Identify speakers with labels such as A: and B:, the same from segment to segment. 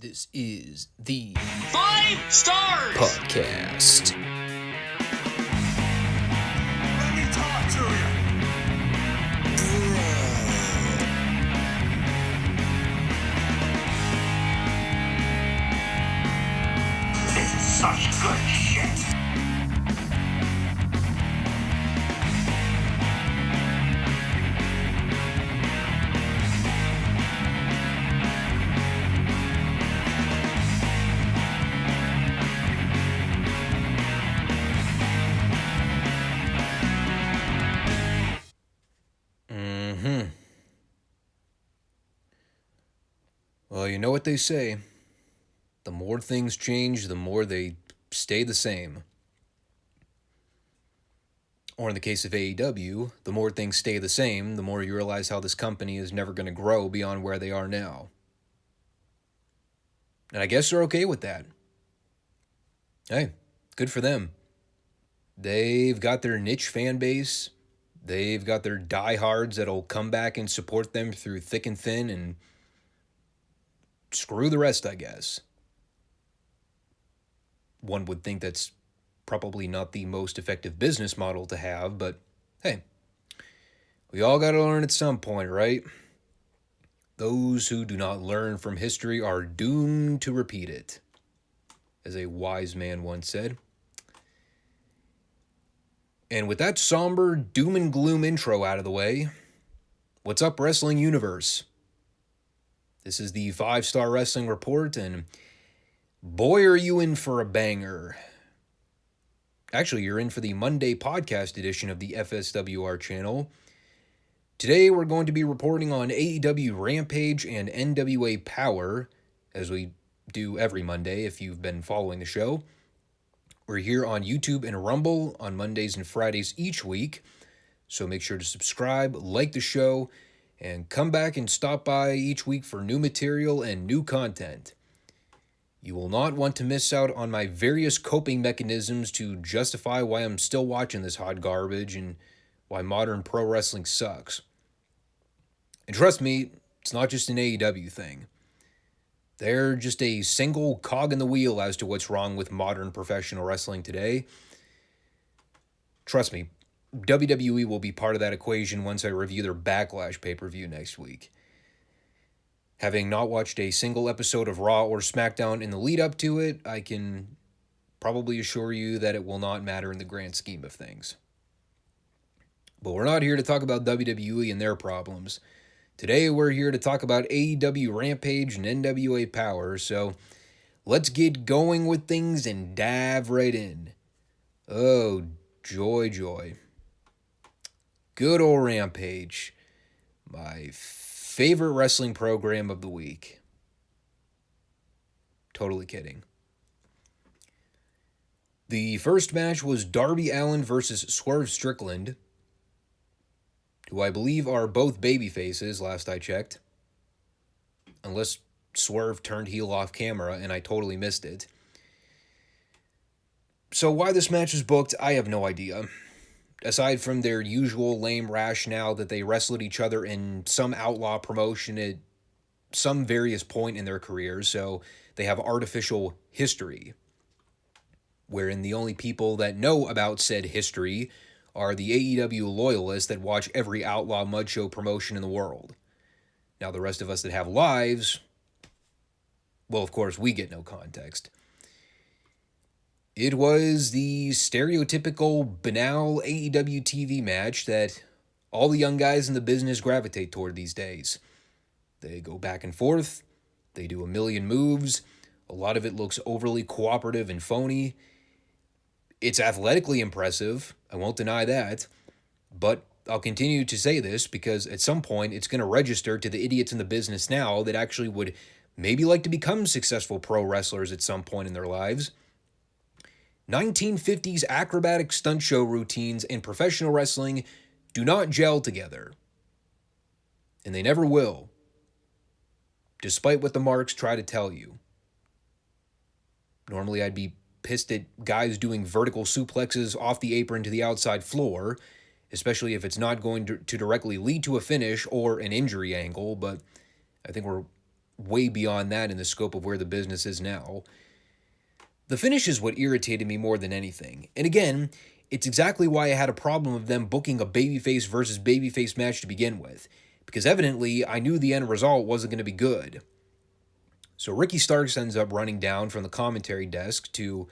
A: This is the
B: Five Stars
A: Podcast.
C: Let me talk to you. This is such good shit.
A: Well, you know what they say. The more things change, the more they stay the same. Or in the case of AEW, the more things stay the same, the more you realize how this company is never going to grow beyond where they are now. And I guess they're okay with that. Hey, good for them. They've got their niche fan base. They've got their diehards that'll come back and support them through thick and thin, and screw the rest, I guess. One would think that's probably not the most effective business model to have, but hey, we all got to learn at some point, right? Those who do not learn from history are doomed to repeat it, as a wise man once said. And with that somber doom and gloom intro out of the way, what's up, Wrestling Universe? This is the 5 Starr Wrestling Report, and boy, are you in for a banger. Actually, you're in for the Monday podcast edition of the FSWR channel. Today, we're going to be reporting on AEW Rampage and NWA Powerrr, as we do every Monday if you've been following the show. We're here on YouTube and Rumble on Mondays and Fridays each week, so make sure to subscribe, like the show, and come back and stop by each week for new material and new content. You will not want to miss out on my various coping mechanisms to justify why I'm still watching this hot garbage and why modern pro wrestling sucks. And trust me, it's not just an AEW thing. They're just a single cog in the wheel as to what's wrong with modern professional wrestling today. Trust me, WWE will be part of that equation once I review their Backlash pay-per-view next week. Having not watched a single episode of Raw or SmackDown in the lead up to it, I can probably assure you that it will not matter in the grand scheme of things. But we're not here to talk about WWE and their problems. Today we're here to talk about AEW Rampage and NWA Powerrr, so let's get going with things and dive right in. Oh, joy, joy. Good old Rampage. My favorite wrestling program of the week. Totally kidding. The first match was Darby Allin versus Swerve Strickland, who I believe are both babyfaces, last I checked. Unless Swerve turned heel off camera and I totally missed it. So why this match was booked, I have no idea. Aside from their usual lame rationale that they wrestled each other in some outlaw promotion at some various point in their careers, so they have artificial history, wherein the only people that know about said history are the AEW loyalists that watch every outlaw mud show promotion in the world. Now, the rest of us that have lives, well, of course, we get no context. It was the stereotypical, banal AEW TV match that all the young guys in the business gravitate toward these days. They go back and forth, they do a million moves, a lot of it looks overly cooperative and phony. It's athletically impressive, I won't deny that, but I'll continue to say this because at some point it's going to register to the idiots in the business now that actually would maybe like to become successful pro wrestlers at some point in their lives. 1950s acrobatic stunt show routines and professional wrestling do not gel together. And they never will, despite what the marks try to tell you. Normally I'd be pissed at guys doing vertical suplexes off the apron to the outside floor, especially if it's not going to directly lead to a finish or an injury angle, but I think we're way beyond that in the scope of where the business is now. The finish is what irritated me more than anything. And again, it's exactly why I had a problem of them booking a babyface versus babyface match to begin with. Because evidently, I knew the end result wasn't going to be good. So Ricky Starks ends up running down from the commentary desk to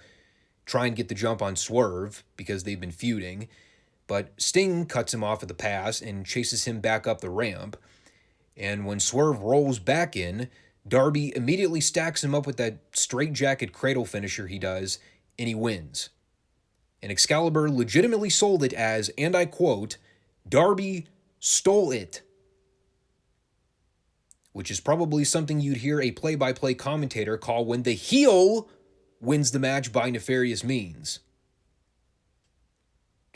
A: try and get the jump on Swerve because they've been feuding. But Sting cuts him off at the pass and chases him back up the ramp. And when Swerve rolls back in, Darby immediately stacks him up with that straightjacket cradle finisher he does, and he wins. And Excalibur legitimately sold it as, and I quote, Darby stole it. Which is probably something you'd hear a play-by-play commentator call when the heel wins the match by nefarious means.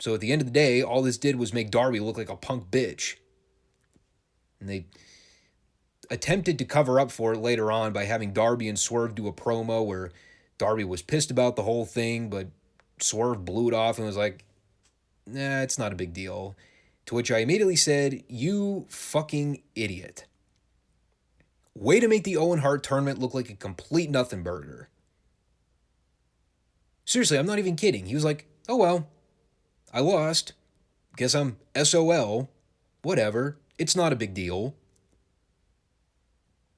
A: So at the end of the day, all this did was make Darby look like a punk bitch. And they attempted to cover up for it later on by having Darby and Swerve do a promo where Darby was pissed about the whole thing, but Swerve blew it off and was like, nah, it's not a big deal. To which I immediately said, you fucking idiot. Way to make the Owen Hart tournament look like a complete nothing burger. Seriously, I'm not even kidding. He was like, oh well, I lost. Guess I'm SOL. Whatever. It's not a big deal.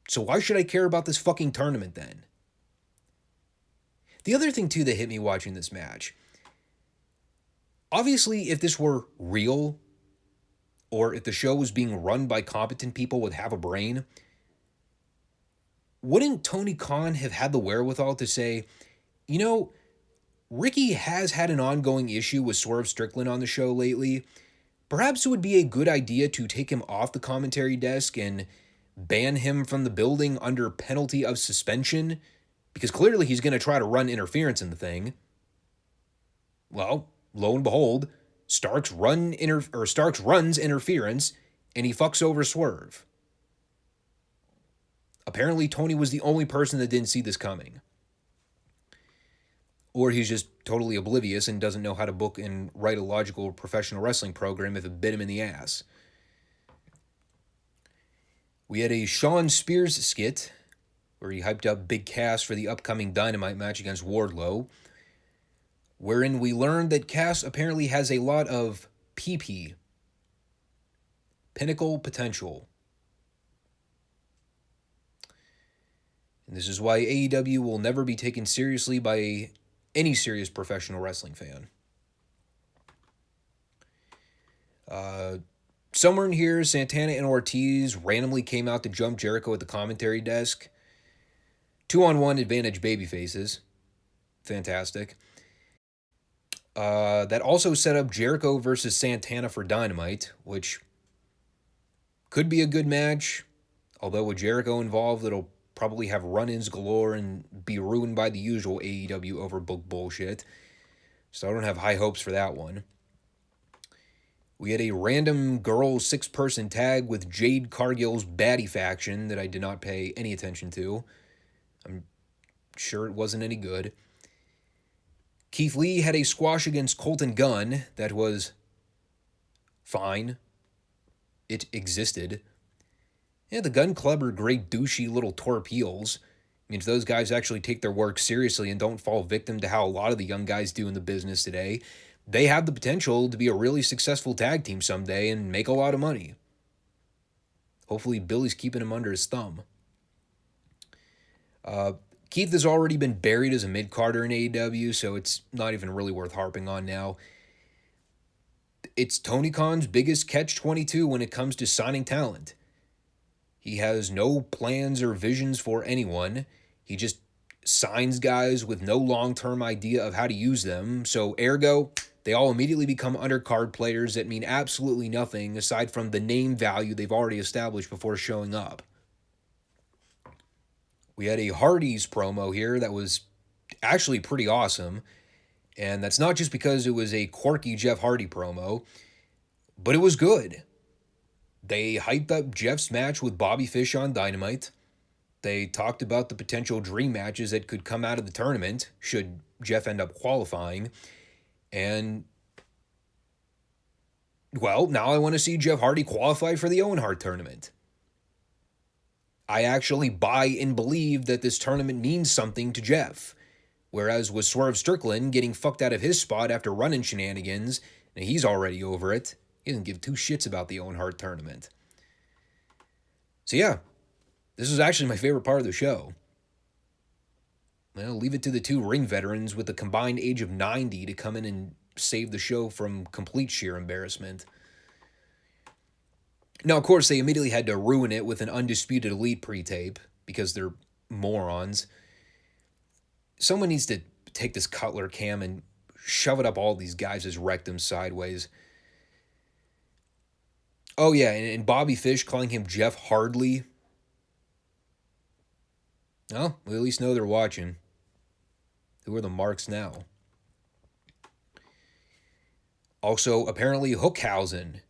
A: So why should I care about this fucking tournament then? The other thing too that hit me watching this match, obviously if this were real, or if the show was being run by competent people with half a brain, wouldn't Tony Khan have had the wherewithal to say, you know, Ricky has had an ongoing issue with Swerve Strickland on the show lately. Perhaps it would be a good idea to take him off the commentary desk and ban him from the building under penalty of suspension, because clearly he's going to try to run interference in the thing. Well, lo and behold, Starks runs interference, and he fucks over Swerve. Apparently, Tony was the only person that didn't see this coming. Or he's just totally oblivious and doesn't know how to book and write a logical professional wrestling program if it bit him in the ass. We had a Shawn Spears skit where he hyped up Big Cass for the upcoming Dynamite match against Wardlow, wherein we learned that Cass apparently has a lot of PP, pinnacle potential. And this is why AEW will never be taken seriously by any serious professional wrestling fan. Somewhere in here, Santana and Ortiz randomly came out to jump Jericho at the commentary desk. 2-on-1 advantage babyfaces. Fantastic. That also set up Jericho versus Santana for Dynamite, which could be a good match. Although with Jericho involved, it'll probably have run-ins galore and be ruined by the usual AEW overbooked bullshit. So I don't have high hopes for that one. We had a random girl 6-person tag with Jade Cargill's baddie faction that I did not pay any attention to. I'm sure it wasn't any good. Keith Lee had a squash against Colton Gunn that was fine. It existed. Yeah, the Gun Club are great douchey little torpedoes. I mean, if those guys actually take their work seriously and don't fall victim to how a lot of the young guys do in the business today, they have the potential to be a really successful tag team someday and make a lot of money. Hopefully Billy's keeping him under his thumb. Keith has already been buried as a mid-carder in AEW, so it's not even really worth harping on now. It's Tony Khan's biggest catch-22 when it comes to signing talent. He has no plans or visions for anyone. He just signs guys with no long-term idea of how to use them, so ergo, they all immediately become undercard players that mean absolutely nothing aside from the name value they've already established before showing up. We had a Hardee'S promo here that was actually pretty awesome, and that's not just because it was a quirky Jeff Hardy promo, but it was good. They hyped up Jeff's match with Bobby Fish on Dynamite. They talked about the potential dream matches that could come out of the tournament should Jeff end up qualifying. And, well, now I want to see Jeff Hardy qualify for the Owen Hart tournament. I actually buy and believe that this tournament means something to Jeff. Whereas with Swerve Strickland getting fucked out of his spot after running shenanigans, and he's already over it, he doesn't give two shits about the Owen Hart tournament. So yeah, this was actually my favorite part of the show. Well, leave it to the two ring veterans with a combined age of 90 to come in and save the show from complete sheer embarrassment. Now, of course, they immediately had to ruin it with an Undisputed Elite pre-tape because they're morons. Someone needs to take this Cutler cam and shove it up all these guys' rectum sideways. Oh, yeah, and Bobby Fish calling him Jeff Hardley. Well, we at least know they're watching. Who are the marks now? Also, apparently Hookhausen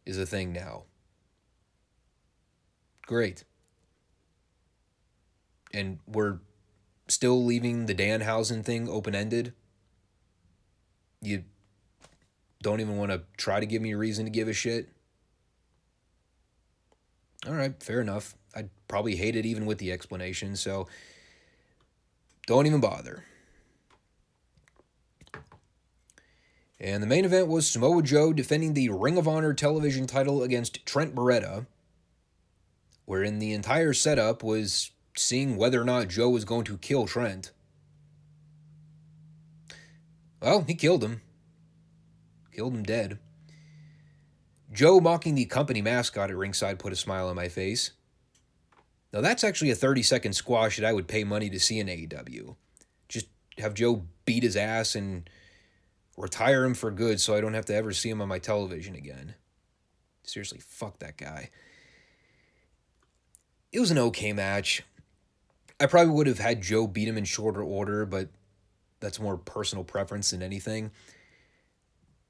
A: is a thing now. Great. And we're still leaving the Danhausen thing open-ended? You don't even want to try to give me a reason to give a shit? All right, fair enough. I'd probably hate it even with the explanation, so don't even bother. And the main event was Samoa Joe defending the Ring of Honor television title against Trent Beretta, wherein the entire setup was seeing whether or not Joe was going to kill Trent. Well, he killed him. Killed him dead. Joe mocking the company mascot at ringside put a smile on my face. Now that's actually a 30-second squash that I would pay money to see in AEW. Just have Joe beat his ass and retire him for good so I don't have to ever see him on my television again. Seriously, fuck that guy. It was an okay match. I probably would have had Joe beat him in shorter order, but that's more personal preference than anything.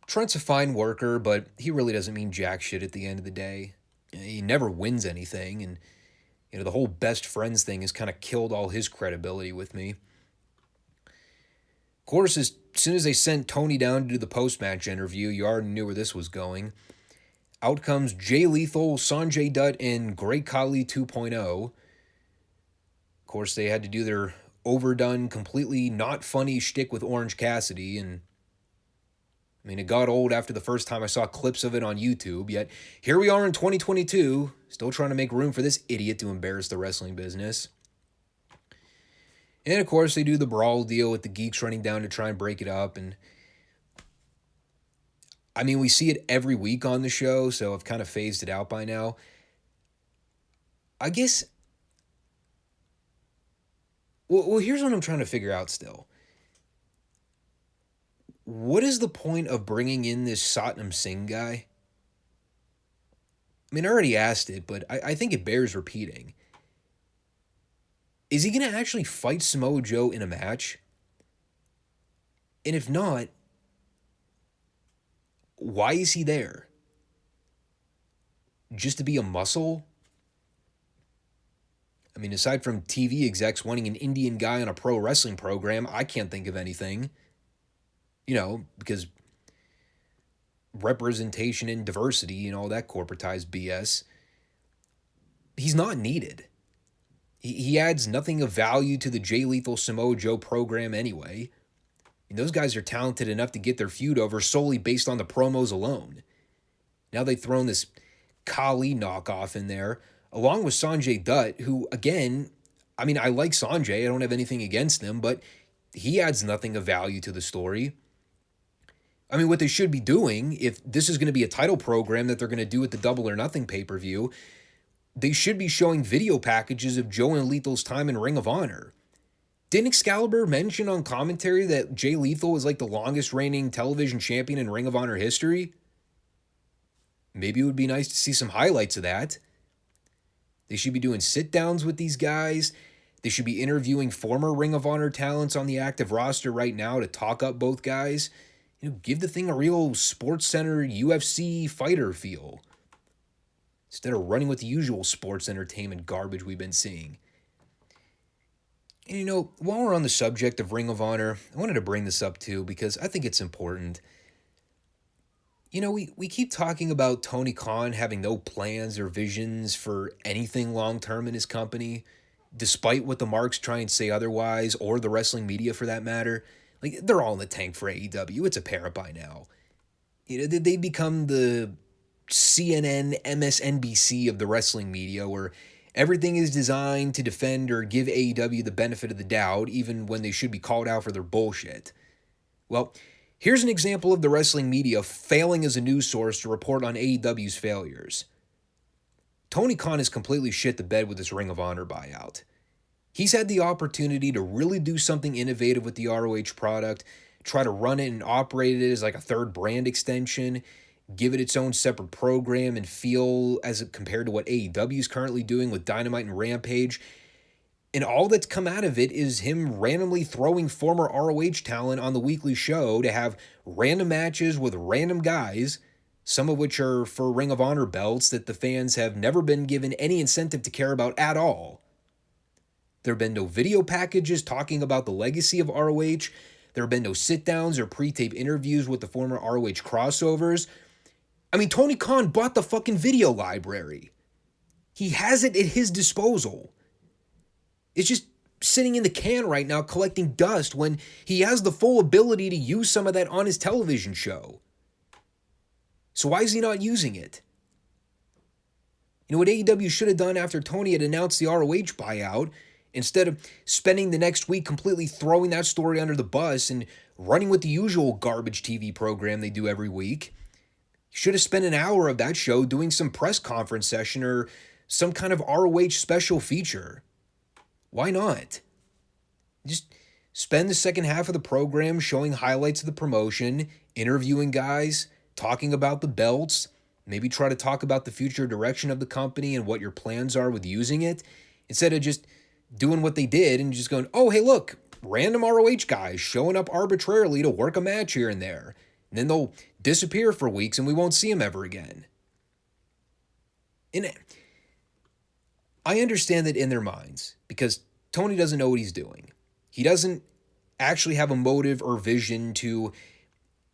A: Trent's a fine worker, but he really doesn't mean jack shit at the end of the day. He never wins anything, and the whole best friends thing has kind of killed all his credibility with me. Of course, as soon as they sent Tony down to do the post-match interview, you already knew where this was going. Out comes Jay Lethal, Sanjay Dutt, and Great Khali 2.0. Of course, they had to do their overdone, completely not funny shtick with Orange Cassidy, and it got old after the first time I saw clips of it on YouTube, yet here we are in 2022, still trying to make room for this idiot to embarrass the wrestling business. And of course, they do the brawl deal with the Geeks running down to try and break it up, and we see it every week on the show, so I've kind of phased it out by now. I guess, well, here's what I'm trying to figure out still. What is the point of bringing in this Satnam Singh guy? I already asked it, but I think it bears repeating. Is he going to actually fight Samoa Joe in a match? And if not, why is he there? Just to be a muscle? Aside from TV execs wanting an Indian guy on a pro wrestling program, I can't think of anything. Because representation and diversity and all that corporatized BS, he's not needed. He adds nothing of value to the Jay Lethal Samoa Joe program anyway. Those guys are talented enough to get their feud over solely based on the promos alone. Now they've thrown this Khali knockoff in there, along with Sanjay Dutt, who, again, I like Sanjay. I don't have anything against him, but he adds nothing of value to the story. What they should be doing, if this is going to be a title program that they're going to do at the Double or Nothing pay-per-view, they should be showing video packages of Joe and Lethal's time in Ring of Honor. Didn't Excalibur mention on commentary that Jay Lethal is like the longest reigning television champion in Ring of Honor history? Maybe it would be nice to see some highlights of that. They should be doing sit-downs with these guys. They should be interviewing former Ring of Honor talents on the active roster right now to talk up both guys. Give the thing a real Sports Center UFC fighter feel, instead of running with the usual sports entertainment garbage we've been seeing. And while we're on the subject of Ring of Honor, I wanted to bring this up too because I think it's important. We keep talking about Tony Khan having no plans or visions for anything long term in his company, despite what the marks try and say otherwise, or the wrestling media for that matter. Like, they're all in the tank for AEW. It's apparent by now. They become the CNN, MSNBC of the wrestling media, where everything is designed to defend or give AEW the benefit of the doubt, even when they should be called out for their bullshit. Well, here's an example of the wrestling media failing as a news source to report on AEW's failures. Tony Khan has completely shit the bed with this Ring of Honor buyout. He's had the opportunity to really do something innovative with the ROH product, try to run it and operate it as like a third brand extension, give it its own separate program and feel as it compared to what AEW is currently doing with Dynamite and Rampage. And all that's come out of it is him randomly throwing former ROH talent on the weekly show to have random matches with random guys, some of which are for Ring of Honor belts that the fans have never been given any incentive to care about at all. There have been no video packages talking about the legacy of ROH. There have been no sit-downs or pre-tape interviews with the former ROH crossovers. I mean, Tony Khan bought the fucking video library. He has it at his disposal. It's just sitting in the can right now collecting dust when he has the full ability to use some of that on his television show. So why is he not using it? You know what AEW should have done after Tony had announced the ROH buyout? Instead of spending the next week completely throwing that story under the bus and running with the usual garbage TV program they do every week, you should have spent an hour of that show doing some press conference session or some kind of ROH special feature. Why not? Just spend the second half of the program showing highlights of the promotion, interviewing guys, talking about the belts, maybe try to talk about the future direction of the company and what your plans are with using it, instead of just doing what they did and just going, oh, hey, look, random ROH guys showing up arbitrarily to work a match here and there. And then they'll disappear for weeks and we won't see them ever again. And I understand that in their minds, because Tony doesn't know what he's doing. He doesn't actually have a motive or vision to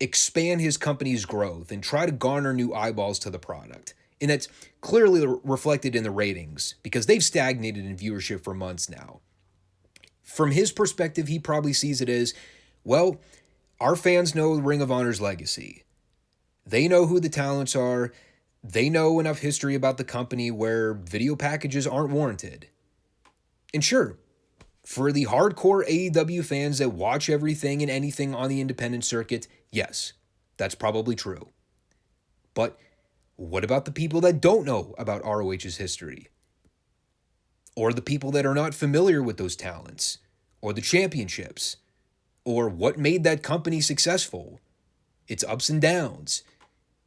A: expand his company's growth and try to garner new eyeballs to the product. And that's clearly reflected in the ratings because they've stagnated in viewership for months now. From his perspective, he probably sees it as, well, our fans know Ring of Honor's legacy. They know who the talents are. They know enough history about the company where video packages aren't warranted. And sure, for the hardcore AEW fans that watch everything and anything on the independent circuit, yes, that's probably true. But what about the people that don't know about ROH's history? Or the people that are not familiar with those talents? Or the championships? Or what made that company successful? Its ups and downs.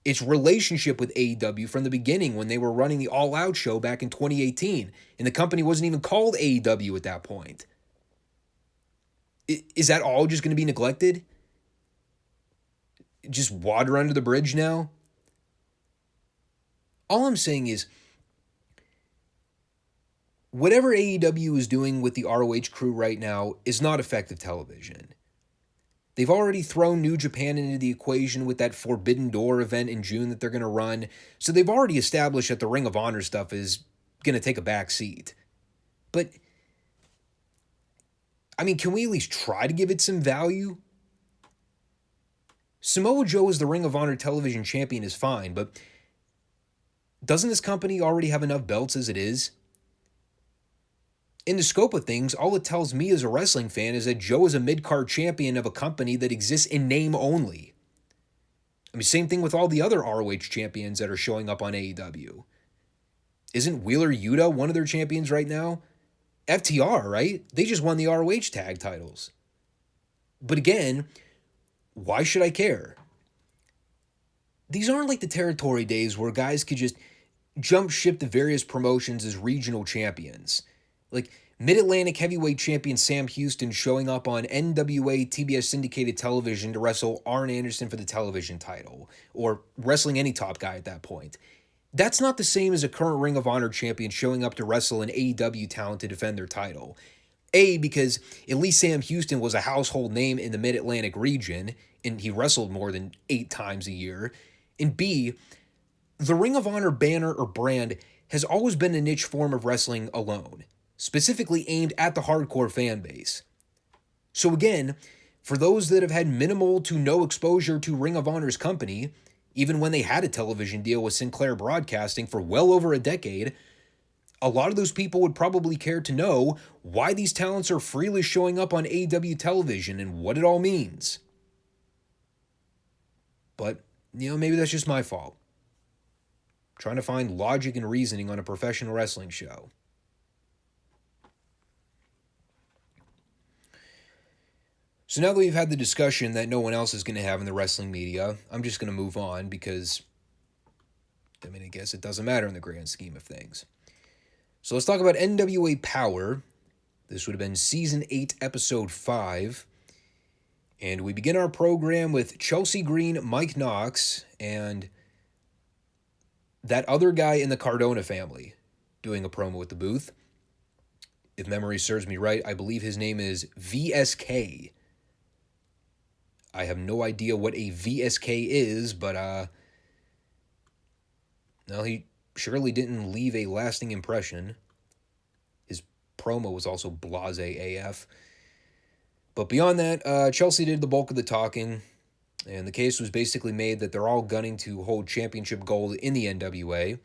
A: Its relationship with AEW from the beginning when they were running the All Out show back in 2018, and the company wasn't even called AEW at that point. Is that all just going to be neglected? Just water under the bridge now? All I'm saying is, whatever AEW is doing with the ROH crew right now is not effective television. They've already thrown New Japan into the equation with that Forbidden Door event in June that they're going to run, so they've already established that the Ring of Honor stuff is going to take a back seat. But, I mean, can we at least try to give it some value? Samoa Joe as the Ring of Honor television champion is fine, but doesn't this company already have enough belts as it is? In the scope of things, all it tells me as a wrestling fan is that Joe is a mid-card champion of a company that exists in name only. I mean, same thing with all the other ROH champions that are showing up on AEW. Isn't Wheeler Yuta one of their champions right now? FTR, right? They just won the ROH tag titles. But again, why should I care? These aren't like the territory days where guys could just jump ship to various promotions as regional champions. Like Mid-Atlantic heavyweight champion Sam Houston showing up on NWA TBS syndicated television to wrestle Arn Anderson for the television title, or wrestling any top guy at that point. That's not the same as a current Ring of Honor champion showing up to wrestle an AEW talent to defend their title. A, because at least Sam Houston was a household name in the Mid-Atlantic region, and he wrestled more than 8 times a year. And B, the Ring of Honor banner or brand has always been a niche form of wrestling alone, specifically aimed at the hardcore fan base. So again, for those that have had minimal to no exposure to Ring of Honor's company, even when they had a television deal with Sinclair Broadcasting for well over a decade, a lot of those people would probably care to know why these talents are freely showing up on AEW television and what it all means. But, maybe that's just my fault. Trying to find logic and reasoning on a professional wrestling show. So now that we've had the discussion that no one else is going to have in the wrestling media, I'm just going to move on because, I guess it doesn't matter in the grand scheme of things. So let's talk about NWA Powerrr. This would have been Season 8, Episode 5. And we begin our program with Chelsea Green, Mike Knox, and that other guy in the Cardona family doing a promo at the booth. If memory serves me right, I believe his name is VSK. I have no idea what a VSK is, but no, he surely didn't leave a lasting impression. His promo was also blasé AF. But beyond that, Chelsea did the bulk of the talking, and the case was basically made that they're all gunning to hold championship gold in the NWA.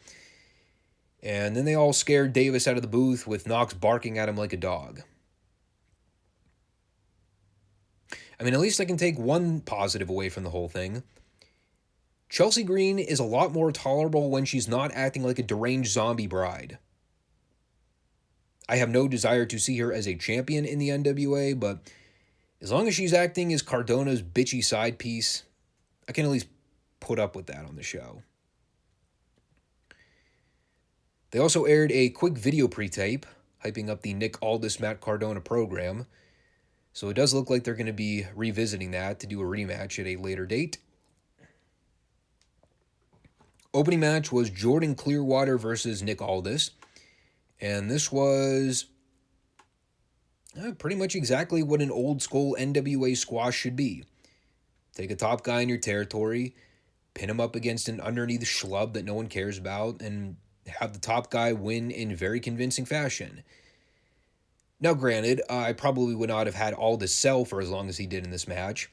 A: And then they all scared Davis out of the booth with Knox barking at him like a dog. At least I can take one positive away from the whole thing. Chelsea Green is a lot more tolerable when she's not acting like a deranged zombie bride. I have no desire to see her as a champion in the NWA, but as long as she's acting as Cardona's bitchy side piece, I can at least put up with that on the show. They also aired a quick video pre-tape, hyping up the Nick Aldis-Matt Cardona program, so it does look like they're going to be revisiting that to do a rematch at a later date. Opening match was Jordan Clearwater versus Nick Aldis, and this was pretty much exactly what an old-school NWA squash should be. Take a top guy in your territory, pin him up against an underneath schlub that no one cares about, and have the top guy win in very convincing fashion. Now, granted, I probably would not have had Aldis sell for as long as he did in this match.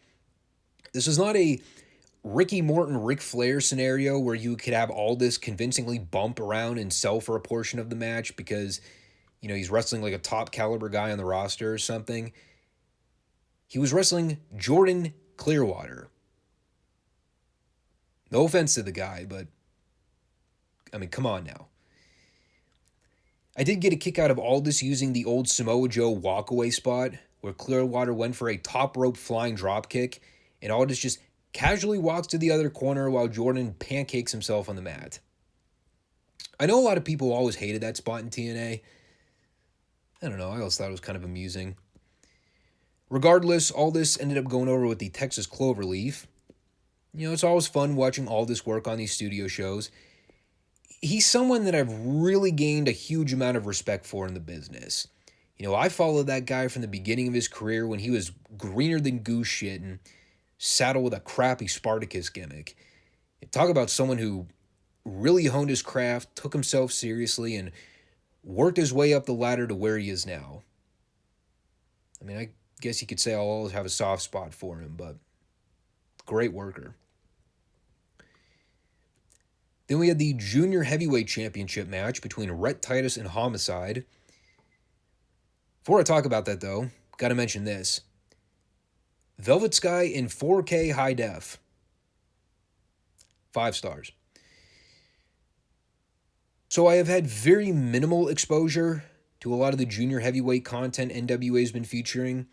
A: This is not a Ricky Morton, Ric Flair scenario where you could have Aldis convincingly bump around and sell for a portion of the match because, he's wrestling like a top caliber guy on the roster or something. He was wrestling Jordan Clearwater. No offense to the guy, but, come on now. I did get a kick out of Aldis using the old Samoa Joe walkaway spot where Clearwater went for a top rope flying dropkick and Aldis just casually walks to the other corner while Jordan pancakes himself on the mat. I know a lot of people always hated that spot in TNA. I don't know, I always thought it was kind of amusing. Regardless, Aldis ended up going over with the Texas Cloverleaf. It's always fun watching Aldis work on these studio shows. He's someone that I've really gained a huge amount of respect for in the business. I followed that guy from the beginning of his career when he was greener than goose shit and saddled with a crappy Spartacus gimmick. Talk about someone who really honed his craft, took himself seriously, and worked his way up the ladder to where he is now. I guess you could say I'll always have a soft spot for him, but great worker. Then we had the Junior Heavyweight Championship match between Rhett Titus and Homicide. Before I talk about that, though, got to mention this. Velvet Sky in 4K high def. 5 stars. So I have had very minimal exposure to a lot of the junior heavyweight content NWA's been featuring.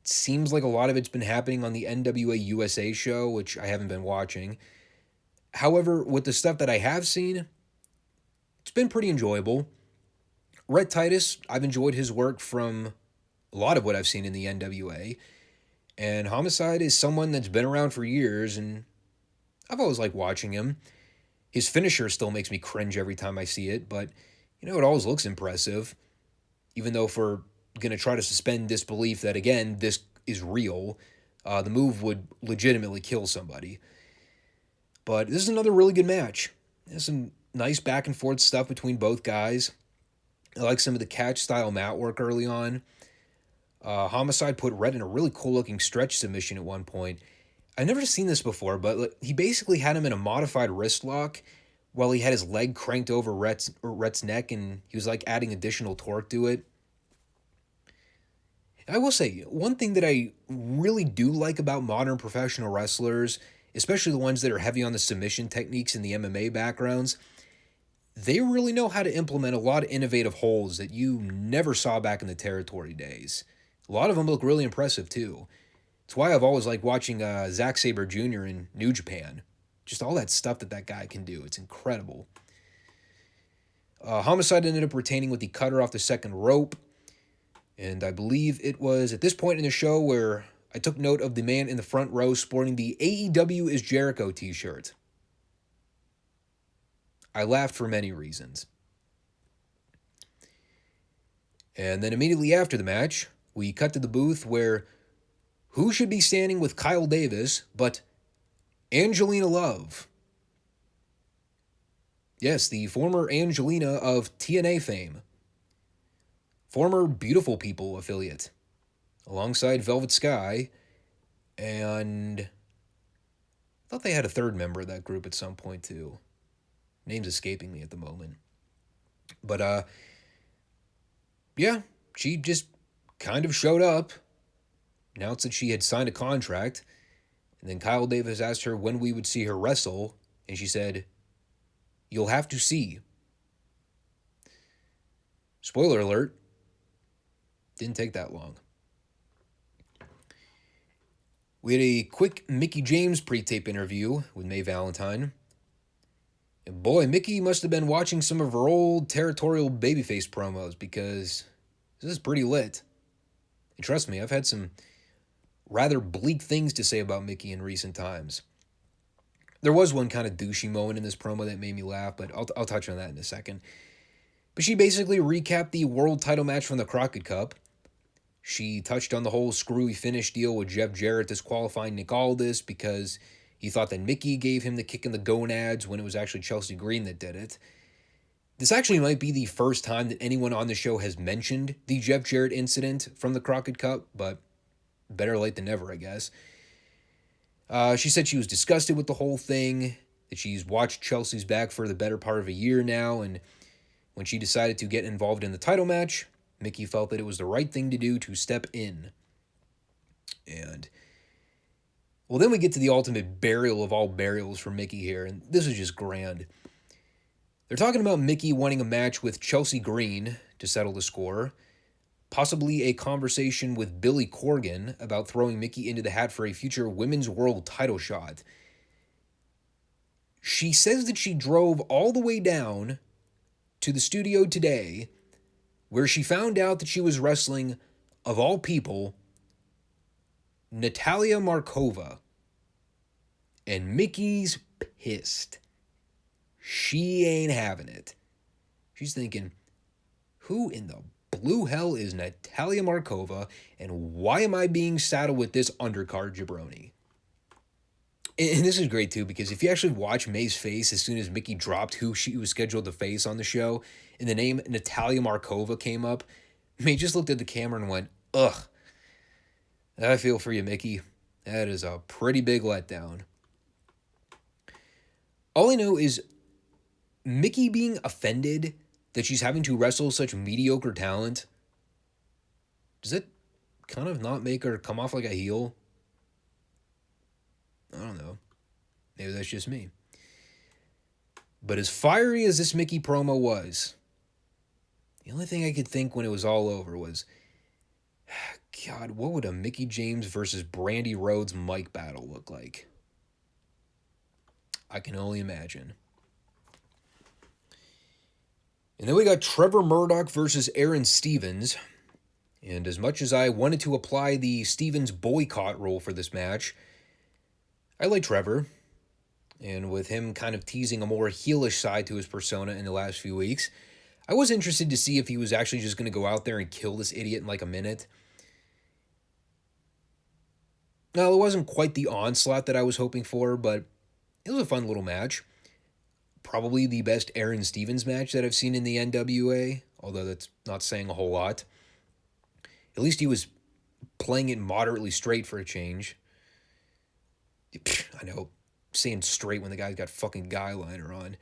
A: It seems like a lot of it's been happening on the NWA USA show, which I haven't been watching. However, with the stuff that I have seen, it's been pretty enjoyable. Rhett Titus, I've enjoyed his work from a lot of what I've seen in the NWA. And Homicide is someone that's been around for years, and I've always liked watching him. His finisher still makes me cringe every time I see it, but, it always looks impressive. Even though if we're going to try to suspend disbelief that, again, this is real, the move would legitimately kill somebody. But this is another really good match. There's some nice back and forth stuff between both guys. I like some of the catch-style mat work early on. Homicide put Red in a really cool-looking stretch submission at one point. I've never seen this before, but he basically had him in a modified wrist lock while he had his leg cranked over Rhett's neck, and he was like adding additional torque to it. I will say, one thing that I really do like about modern professional wrestlers, especially the ones that are heavy on the submission techniques and the MMA backgrounds, they really know how to implement a lot of innovative holds that you never saw back in the territory days. A lot of them look really impressive too. It's why I've always liked watching Zack Sabre Jr. in New Japan. Just all that stuff that guy can do. It's incredible. Homicide ended up retaining with the cutter off the second rope. And I believe it was at this point in the show where I took note of the man in the front row sporting the AEW is Jericho t-shirt. I laughed for many reasons. And then immediately after the match, we cut to the booth where who should be standing with Kyle Davis but Angelina Love. Yes, the former Angelina of TNA fame. Former Beautiful People affiliate. Alongside Velvet Sky. And I thought they had a third member of that group at some point too. Name's escaping me at the moment. But, yeah, she just kind of showed up, announced that she had signed a contract, and then Kyle Davis asked her when we would see her wrestle, and she said, "You'll have to see." Spoiler alert, didn't take that long. We had a quick Mickie James pre-tape interview with Mae Valentine. And boy, Mickie must have been watching some of her old territorial babyface promos because this is pretty lit. And trust me, I've had some rather bleak things to say about Mickie in recent times. There was one kind of douchey moment in this promo that made me laugh, but I'll touch on that in a second. But she basically recapped the world title match from the Crockett Cup. She touched on the whole screwy finish deal with Jeff Jarrett disqualifying Nick Aldis because he thought that Mickie gave him the kick in the gonads when it was actually Chelsea Green that did it. This actually might be the first time that anyone on the show has mentioned the Jeff Jarrett incident from the Crockett Cup, but better late than never, I guess. She said she was disgusted with the whole thing, that she's watched Chelsea's back for the better part of a year now, and when she decided to get involved in the title match, Mickie felt that it was the right thing to do to step in. And well, then we get to the ultimate burial of all burials for Mickie here, and this is just grand. They're talking about Mickie wanting a match with Chelsea Green to settle the score, possibly a conversation with Billy Corgan about throwing Mickie into the hat for a future women's world title shot. She says that she drove all the way down to the studio today, where she found out that she was wrestling, of all people, Natalia Markova. And Mickey's pissed. She ain't having it. She's thinking, who in the blue hell is Natalia Markova, and why am I being saddled with this undercard jabroni? And this is great too, because if you actually watch Mae's face as soon as Mickie dropped who she was scheduled to face on the show, and the name Natalia Markova came up, Mae just looked at the camera and went, ugh. I feel for you, Mickie. That is a pretty big letdown. All I know is Mickie being offended that she's having to wrestle such mediocre talent. Does it kind of not make her come off like a heel? I don't know. Maybe that's just me. But as fiery as this Mickie promo was, the only thing I could think when it was all over was, God, what would a Mickie James versus Brandy Rhodes mic battle look like? I can only imagine. And then we got Trevor Murdoch versus Aaron Stevens. And as much as I wanted to apply the Stevens boycott rule for this match, I like Trevor. And with him kind of teasing a more heelish side to his persona in the last few weeks, I was interested to see if he was actually just going to go out there and kill this idiot in like a minute. Now, it wasn't quite the onslaught that I was hoping for, but It was a fun little match. Probably the best Aaron Stevens match that I've seen in the NWA, although that's not saying a whole lot. At least he was playing it moderately straight for a change. I know, saying straight when the guy's got fucking guy liner on.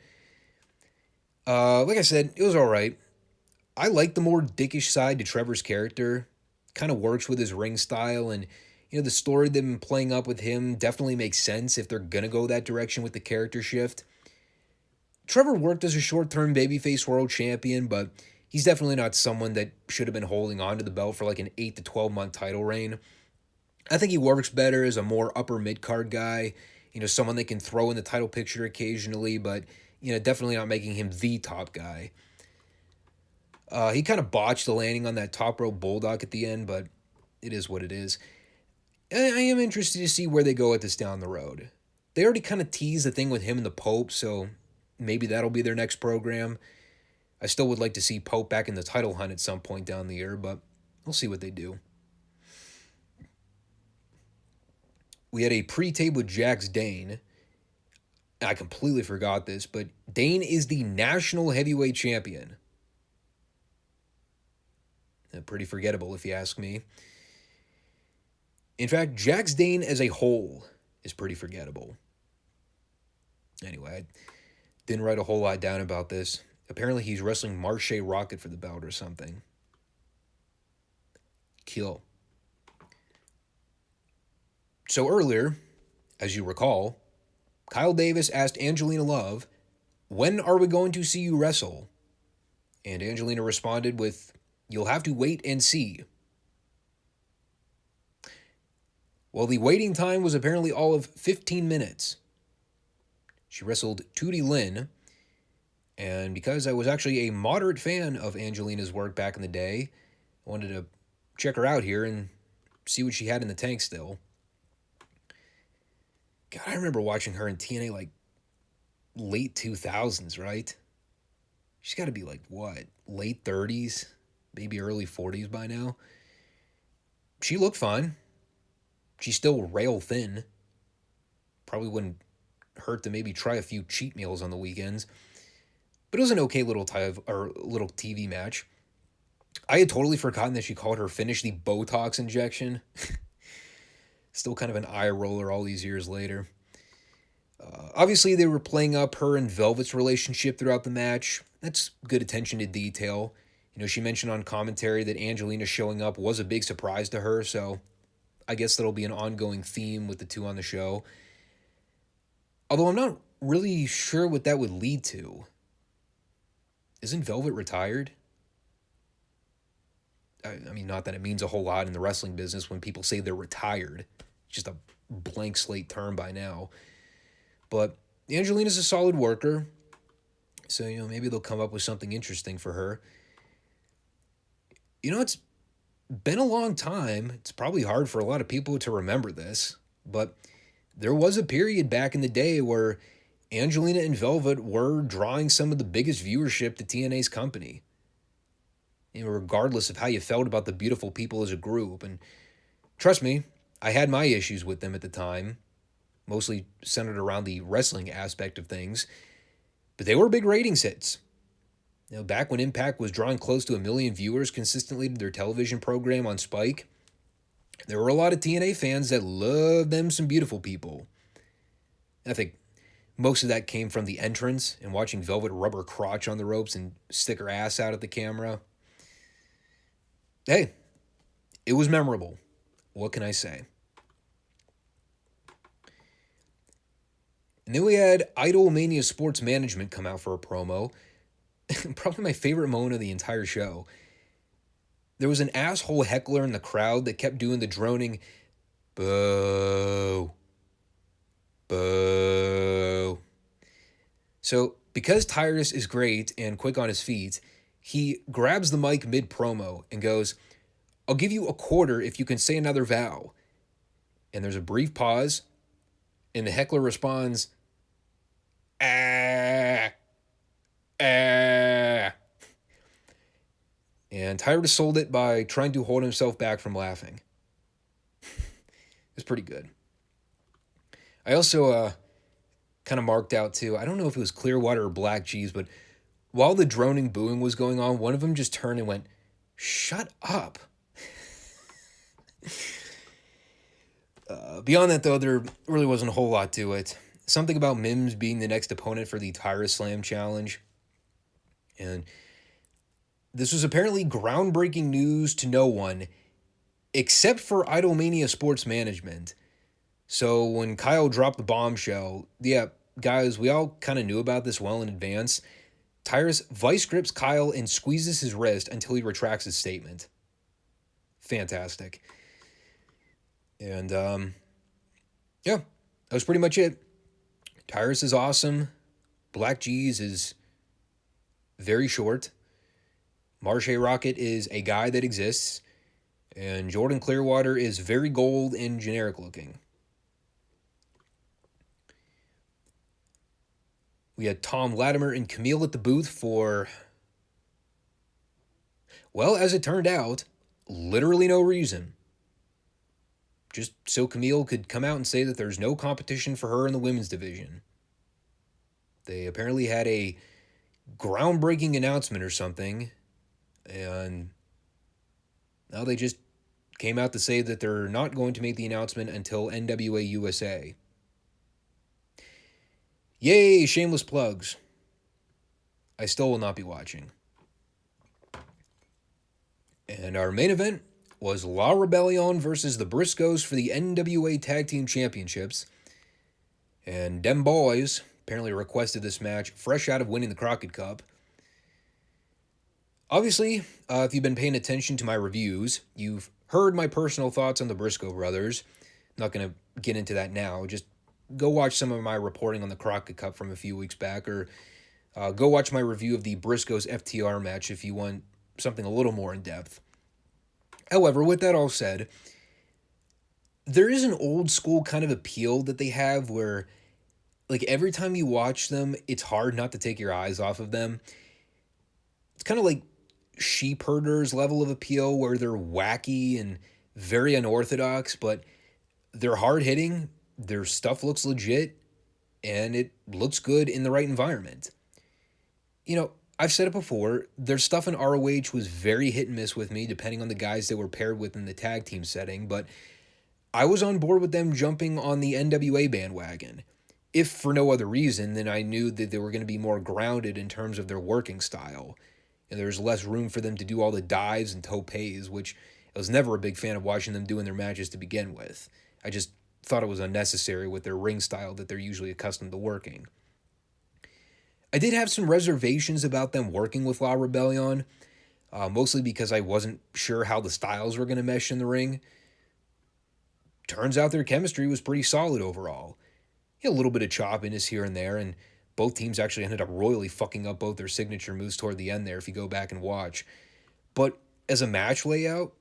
A: Like I said, it was all right. I like the more dickish side to Trevor's character. Kind of works with his ring style, and the story they've been playing up with him definitely makes sense if they're gonna go that direction with the character shift. Trevor worked as a short-term babyface world champion, but he's definitely not someone that should have been holding on to the belt for like an 8 to 12 month title reign. I think he works better as a more upper mid-card guy, someone they can throw in the title picture occasionally, but definitely not making him the top guy. He kind of botched the landing on that top rope bulldog at the end, but it is what it is. I am interested to see where they go with this down the road. They already kind of teased the thing with him and the Pope, so maybe that'll be their next program. I still would like to see Pope back in the title hunt at some point down the year, but we'll see what they do. We had a pre-tape with Jax Dane. I completely forgot this, but Dane is the national heavyweight champion. Pretty forgettable, if you ask me. In fact, Jax Dane as a whole is pretty forgettable. Anyway, I didn't write a whole lot down about this. Apparently, he's wrestling Marche Rocket for the belt or something. Kill. So earlier, as you recall, Kyle Davis asked Angelina Love, "When are we going to see you wrestle?" And Angelina responded with, "You'll have to wait and see." Well, the waiting time was apparently all of 15 minutes. She wrestled Tootie Lynn, and because I was actually a moderate fan of Angelina's work back in the day, I wanted to check her out here and see what she had in the tank still. God, I remember watching her in TNA like late 2000s, right? She's got to be like, what, late 30s? Maybe early 40s by now. She looked fine. She's still rail thin. Probably wouldn't hurt to maybe try a few cheat meals on the weekends. But it was an okay little TV match. I had totally forgotten that she called her finish the Botox injection. Still kind of an eye roller all these years later. Obviously, they were playing up her and Velvet's relationship throughout the match. That's good attention to detail. She mentioned on commentary that Angelina showing up was a big surprise to her, so I guess that'll be an ongoing theme with the two on the show. Although I'm not really sure what that would lead to. Isn't Velvet retired? I mean, not that it means a whole lot in the wrestling business when people say they're retired. It's just a blank slate term by now. But Angelina's a solid worker. So, maybe they'll come up with something interesting for her. It's been a long time. It's probably hard for a lot of people to remember this. But there was a period back in the day where Angelina and Velvet were drawing some of the biggest viewership to TNA's company. Regardless of how you felt about the Beautiful People as a group. And trust me, I had my issues with them at the time, mostly centered around the wrestling aspect of things. But they were big ratings hits. Back when Impact was drawing close to 1 million viewers consistently to their television program on Spike, there were a lot of TNA fans that loved them some Beautiful People. I think most of that came from the entrance and watching Velvet rub her crotch on the ropes and stick her ass out at the camera. Hey, it was memorable. What can I say? And then we had Idol Mania Sports Management come out for a promo. Probably my favorite moment of the entire show. There was an asshole heckler in the crowd that kept doing the droning, "Boo. Boo." So, because Tyrus is great and quick on his feet, he grabs the mic mid-promo and goes, "I'll give you a quarter if you can say another vow." And there's a brief pause, and the heckler responds, "Ah, ah." And Tyrus sold it by trying to hold himself back from laughing. It's pretty good. I also kind of marked out too. I don't know if it was Clearwater or Black Cheese, but while the droning booing was going on, one of them just turned and went, "Shut up." Beyond that, though, there really wasn't a whole lot to it. Something about Mims being the next opponent for the Tyrus Slam Challenge. And this was apparently groundbreaking news to no one, except for Idolmania Sports Management. So when Kyle dropped the bombshell, yeah, guys, we all kind of knew about this well in advance. Tyrus vice grips Kyle and squeezes his wrist until he retracts his statement. Fantastic. And, yeah, that was pretty much it. Tyrus is awesome. Black G's is very short. Marshe Rocket is a guy that exists. And Jordan Clearwater is very gold and generic looking. We had Tom Latimer and Camille at the booth for, well, as it turned out, literally no reason. Just so Camille could come out and say that there's no competition for her in the women's division. They apparently had a groundbreaking announcement or something, and now they just came out to say that they're not going to make the announcement until NWA USA. Yay, shameless plugs. I still will not be watching. And our main event was La Rebellion versus the Briscoes for the NWA Tag Team Championships. And them boys apparently requested this match fresh out of winning the Crockett Cup. Obviously, if you've been paying attention to my reviews, you've heard my personal thoughts on the Briscoe brothers. I'm not going to get into that now. Just go watch some of my reporting on the Crockett Cup from a few weeks back, or go watch my review of the Briscoes FTR match if you want something a little more in depth. However, with that all said, there is an old school kind of appeal that they have where, like, every time you watch them, it's hard not to take your eyes off of them. It's kind of like sheep herders level of appeal where they're wacky and very unorthodox, but they're hard-hitting, their stuff looks legit, and it looks good in the right environment. You know, I've said it before, their stuff in ROH was very hit and miss with me, depending on the guys they were paired with in the tag team setting, but I was on board with them jumping on the NWA bandwagon. If for no other reason than I knew that they were going to be more grounded in terms of their working style. And there's less room for them to do all the dives and topes, which I was never a big fan of watching them doing their matches to begin with. I just thought it was unnecessary with their ring style that they're usually accustomed to working. I did have some reservations about them working with La Rebellion, mostly because I wasn't sure how the styles were going to mesh in the ring. Turns out their chemistry was pretty solid overall. A little bit of choppiness here and there, and both teams actually ended up royally fucking up both their signature moves toward the end there if you go back and watch. But as a match layout,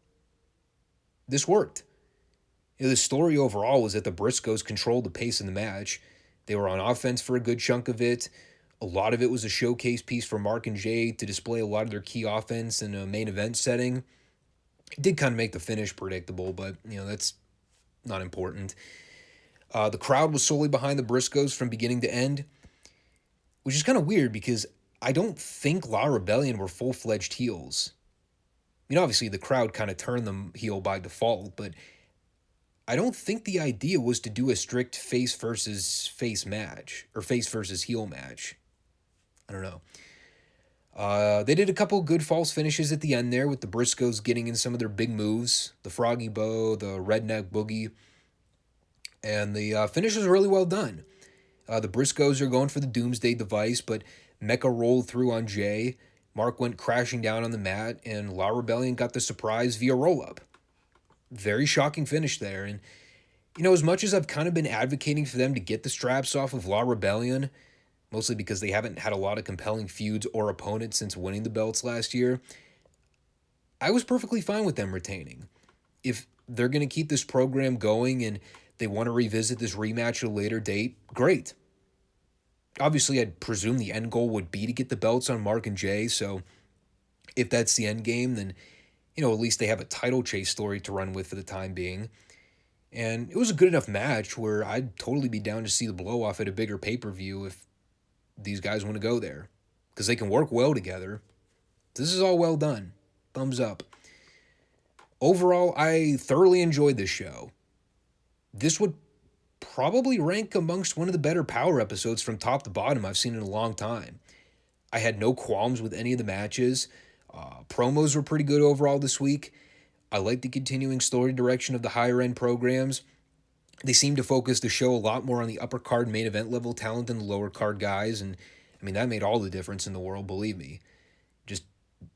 A: this worked. The story overall was that the Briscoes controlled the pace of the match. They were on offense for a good chunk of it. A lot of it was a showcase piece for Mark and Jay to display a lot of their key offense in a main event setting. It did kind of make the finish predictable, but, that's not important. The crowd was solely behind the Briscoes from beginning to end, which is kind of weird because I don't think La Rebellion were full-fledged heels. Obviously the crowd kind of turned them heel by default, but I don't think the idea was to do a strict face versus face match, or face versus heel match. I don't know. They did a couple good false finishes at the end there with the Briscoes getting in some of their big moves, the Froggy Bow, the Redneck Boogie, and the finish was really well done. The Briscoes are going for the Doomsday Device, but Mecca rolled through on Jay. Mark went crashing down on the mat, and La Rebellion got the surprise via roll-up. Very shocking finish there. And, as much as I've kind of been advocating for them to get the straps off of La Rebellion, mostly because they haven't had a lot of compelling feuds or opponents since winning the belts last year, I was perfectly fine with them retaining. If they're going to keep this program going and they want to revisit this rematch at a later date, great. Obviously, I'd presume the end goal would be to get the belts on Mark and Jay, so if that's the end game, then, at least they have a title chase story to run with for the time being. And it was a good enough match where I'd totally be down to see the blow off at a bigger pay-per-view if these guys want to go there. Because they can work well together. This is all well done. Thumbs up. Overall, I thoroughly enjoyed this show. This would probably rank amongst one of the better Powerrr episodes from top to bottom I've seen in a long time. I had no qualms with any of the matches. Promos were pretty good overall this week. I like the continuing story direction of the higher end programs. They seem to focus the show a lot more on the upper card main event level talent than the lower card guys, and I mean that made all the difference in the world, believe me. Just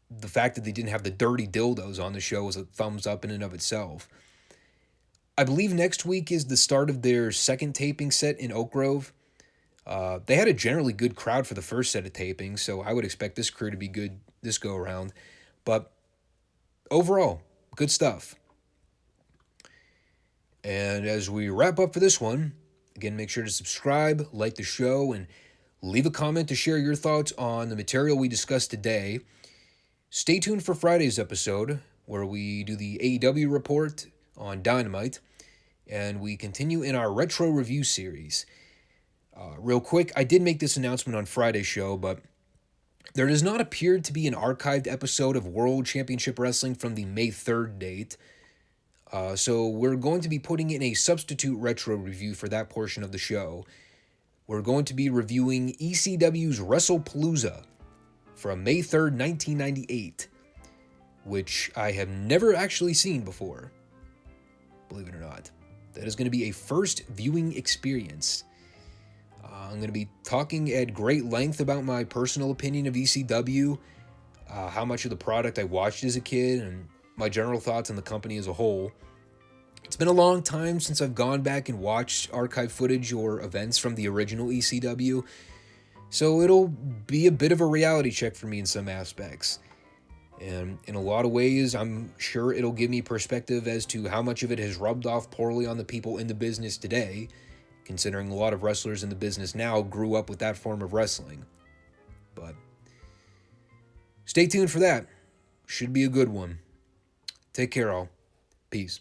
A: the fact that they didn't have the dirty dildos on the show was a thumbs up in and of itself. I believe next week is the start of their second taping set in Oak Grove. They had a generally good crowd for the first set of tapings, so I would expect this crew to be good this go around. But overall, good stuff. And as we wrap up for this one, again, make sure to subscribe, like the show, and leave a comment to share your thoughts on the material we discussed today. Stay tuned for Friday's episode, where we do the AEW report on Dynamite, and we continue in our retro review series. Real quick, I did make this announcement on Friday's show, but there does not appear to be an archived episode of World Championship Wrestling from the May 3rd date. So we're going to be putting in a substitute retro review for that portion of the show. We're going to be reviewing ECW's WrestlePalooza from May 3rd, 1998, which I have never actually seen before, believe it or not. That is going to be a first viewing experience. I'm going to be talking at great length about my personal opinion of ECW, how much of the product I watched as a kid, and my general thoughts on the company as a whole. It's been a long time since I've gone back and watched archive footage or events from the original ECW, so it'll be a bit of a reality check for me in some aspects. And in a lot of ways, I'm sure it'll give me perspective as to how much of it has rubbed off poorly on the people in the business today, considering a lot of wrestlers in the business now grew up with that form of wrestling. But stay tuned for that. Should be a good one. Take care, all. Peace.